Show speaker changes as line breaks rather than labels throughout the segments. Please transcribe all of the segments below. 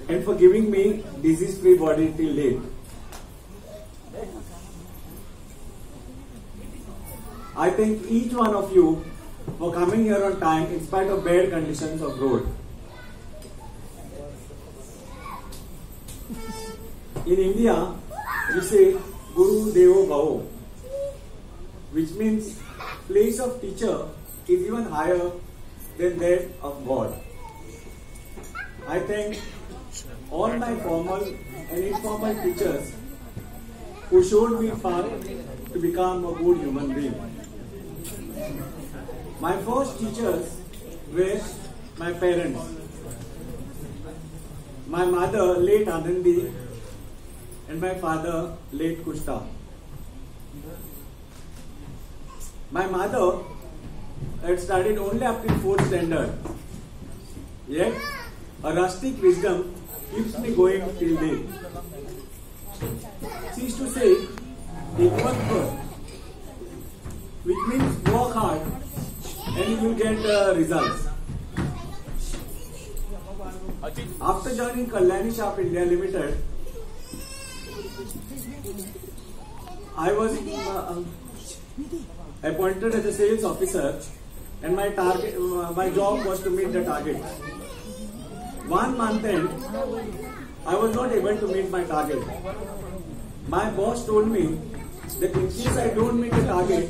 and for giving me disease-free body till date. I thank each one of you for coming here on time in spite of bad conditions of road. In India, we say Guru Devo Bhavo, which means place of teacher is even higher than that of God. I thank all my formal and informal teachers who showed me path to become a good human being. My first teachers were my parents. My mother, late Anandi, and my father, late Kushta. My mother had studied only up till 4th standard. Yet, a rustic wisdom keeps me going till date. She used to say, "Work first," which means work hard and you will get results. After joining Kalyani Shop India Limited, I was appointed as a sales officer, and my job was to meet the target. 1 month end, I was not able to meet my target. My boss told me that in case I don't meet the target,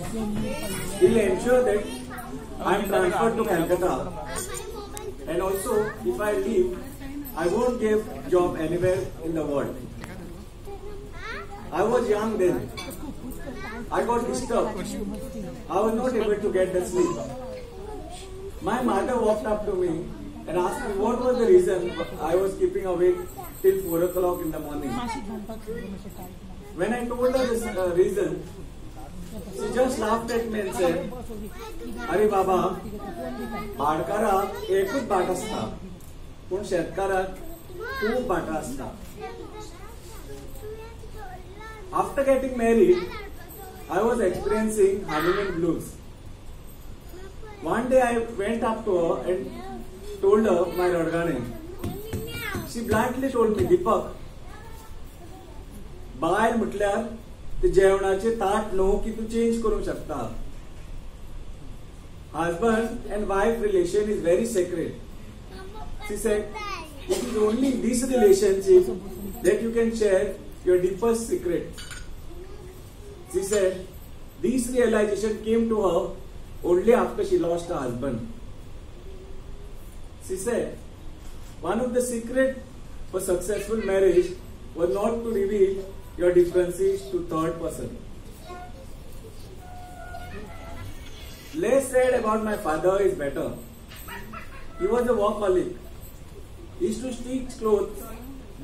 he will ensure that I am transferred to Calcutta, and also if I leave, I won't give job anywhere in the world. I was young then. I got disturbed. I was not able to get the sleep. My mother walked up to me and asked me what was the reason I was keeping awake till 4 o'clock in the morning. When I told her this reason, she just laughed at me and said, "Are Baba, भाडकाराक एकूच बाट असता, पण शेतकाराक खूप बाटा असता." After getting married, I was experiencing honeymoon blues. One day I went up to her and told her my Radgane. She bluntly told me, "Deepak, बायल म्हटल्यार ते जेवणाचे ताट न्हू की तू चेंज करूंक शकता. Husband and wife relation is very sacred." She said, "It is only in this relationship that you can share your deepest secret." She said, this realization came to her only after she lost her husband. She said, one of the secrets for successful marriage was not to reveal your differences to third person. Less said about my father is better. He was a workaholic. He used to stitch clothes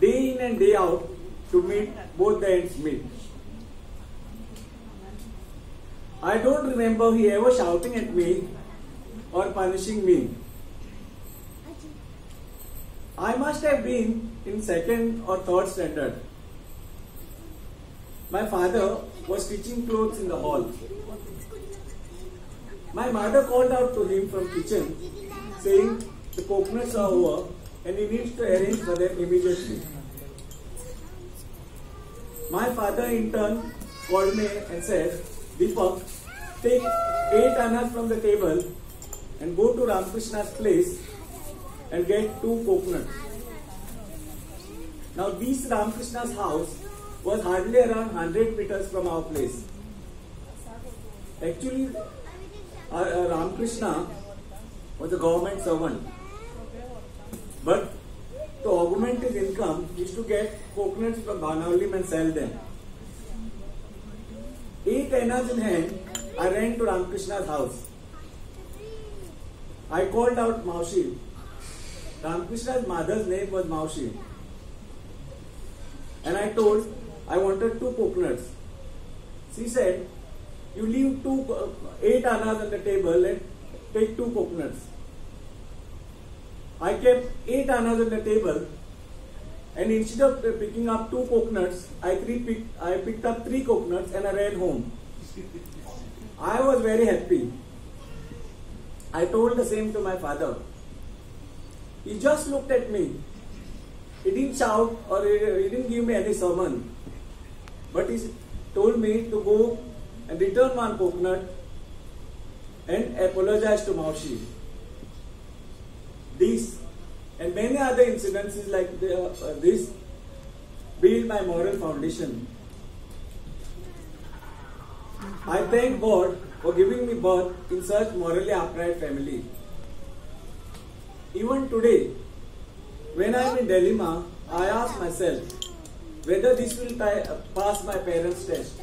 day in and day out to meet both the ends meet. I don't remember he ever shouting at me or punishing me. I must have been in 2nd or 3rd standard. My father was stitching clothes in the hall. My mother called out to him from kitchen saying the coconuts are over and he needs to arrange for them immediately. My father in turn called me and said, "Deepak, take 8 annas from the table and go to Ramakrishna's place and get 2 coconuts." Now this Ramakrishna's house was hardly around 100 meters from our place. Actually, Ramakrishna was a government servant. But to augment his income, he used to get coconuts from Banawalim and sell them. 8 annas in hand, I ran to Ramakrishna's house. I called out Maushi. Ramakrishna's mother's name was Maushi. And I told I wanted 2 coconuts. She said, "You leave 8 annas on the table and take 2 coconuts." I kept 8 annas on the table, and instead of picking up 2 coconuts, I picked up 3 coconuts and I ran home. I was very happy. I told the same to my father. He just looked at me He didn't shout or he didn't give me any sermon. But he told me to go and return one coconut and apologize to Maushi. This and many other incidences like this build my moral foundation. I thank God for giving me birth in such morally upright family. Even today, when I am in dilemma, I ask myself whether this will pass my parents' test.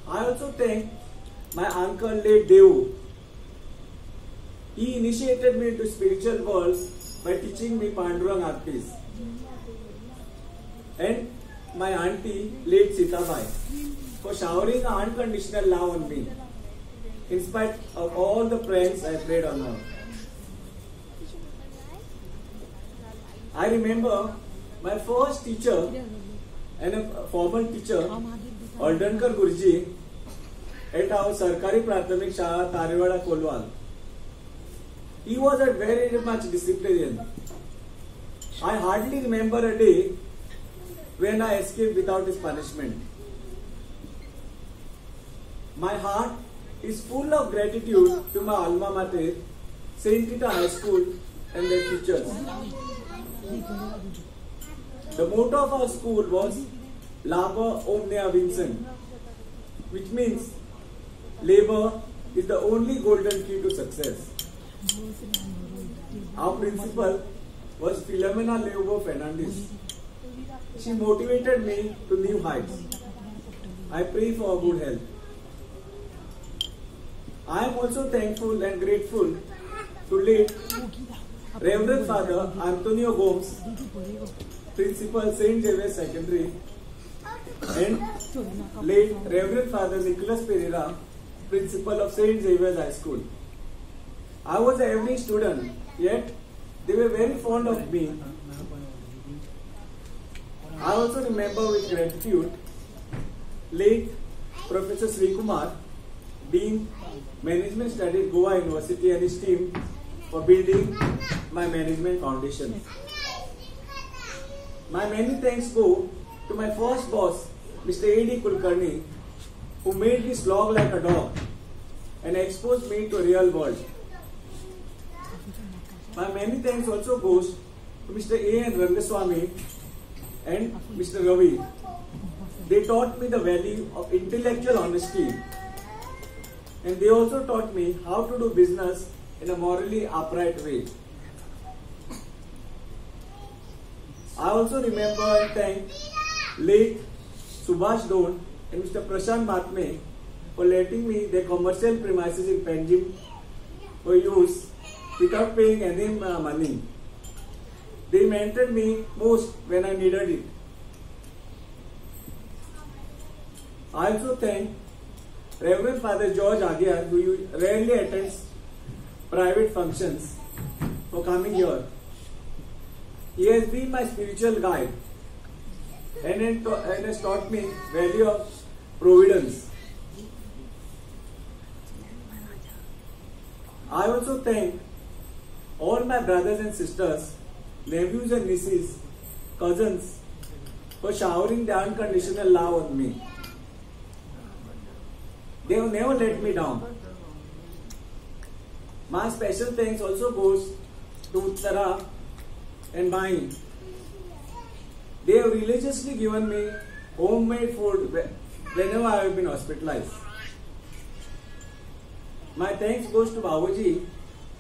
I also thank my uncle late Devu. He initiated me into spiritual world by teaching me Pandurang Artis. And my auntie late Sitabai for showering unconditional love on me in spite of all the pranks I played on her. I remember my first teacher and a formal teacher, Aldankar Guruji, at our Sarkari Prathamik Shala Tarewada Kolwal. He was a very much disciplinarian. I hardly remember a day when I escaped without his punishment. My heart is full of gratitude to my alma mater, Saint Tita High School and their teachers. The motto of our school was Labor Omnia Vincent, which means labor is the only golden key to success. Our principal was Philomena Leobo Fernandez. She motivated me to new heights. I pray for her good health. I am also thankful and grateful to late Reverend Father Antonio Gomes, Principal St. Xavier Secondary, and late Reverend Father Nicholas Pereira, Principal of St. Xavier's High School. I was an average student, yet they were very fond of me. I also remember with gratitude late Professor Sri Kumar, Dean Management Studies Goa University, and his team for building my management foundation. My many thanks go to my first boss, Mr. A.D. Kulkarni, who made me slog like a dog and exposed me to real world. My many thanks also goes to Mr. A.N. Rangaswamy and Mr. Ravi. They taught me the value of intellectual honesty, and they also taught me how to do business in a morally upright way. I also remember and thank late Subhash Don and Mr. Prashant Matme for letting me their commercial premises in Panjim for use without paying any money. They mentored me most when I needed it. I also thank Reverend Father George Agyar, who rarely attends private functions, for coming here. He has been my spiritual guide and has taught me value of providence. I also thank all my brothers and sisters, nephews and nieces, cousins for showering their unconditional love on me. They have never let me down. My special thanks also goes to Uttara and Mai. They have religiously given me homemade food whenever I have been hospitalized. My thanks goes to Babuji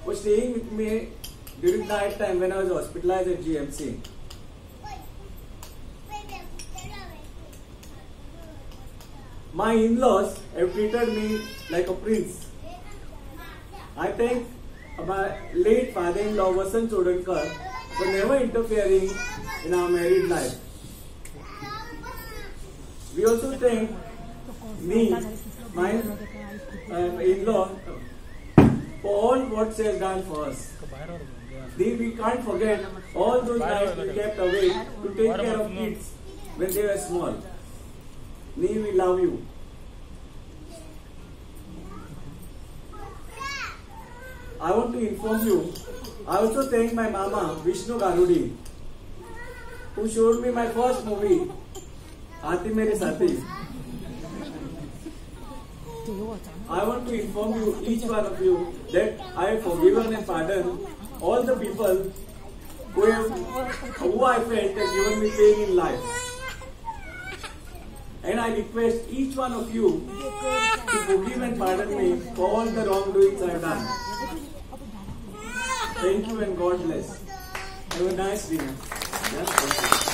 for staying with me during night time when I was hospitalized at GMC. My in-laws have treated me like a prince. I thank my late father-in-law Vasant Chodankar for never interfering in our married life. We also thank me, my in-law, for all what she has done for us. We can't forget all those nights we kept awake to take care of kids when they were small. Nee, we love you. I want to inform you I also thank my mama, Vishnu Garudi, who showed me my first movie, Aati Mere Saathi. I want to inform you, each one of you, that I have forgiven and pardoned all the people who I felt have given me pain in life. And I request each one of you to forgive and pardon me for all the wrongdoings I have done. Thank you and God bless. Have a nice dinner. Yeah, thank you.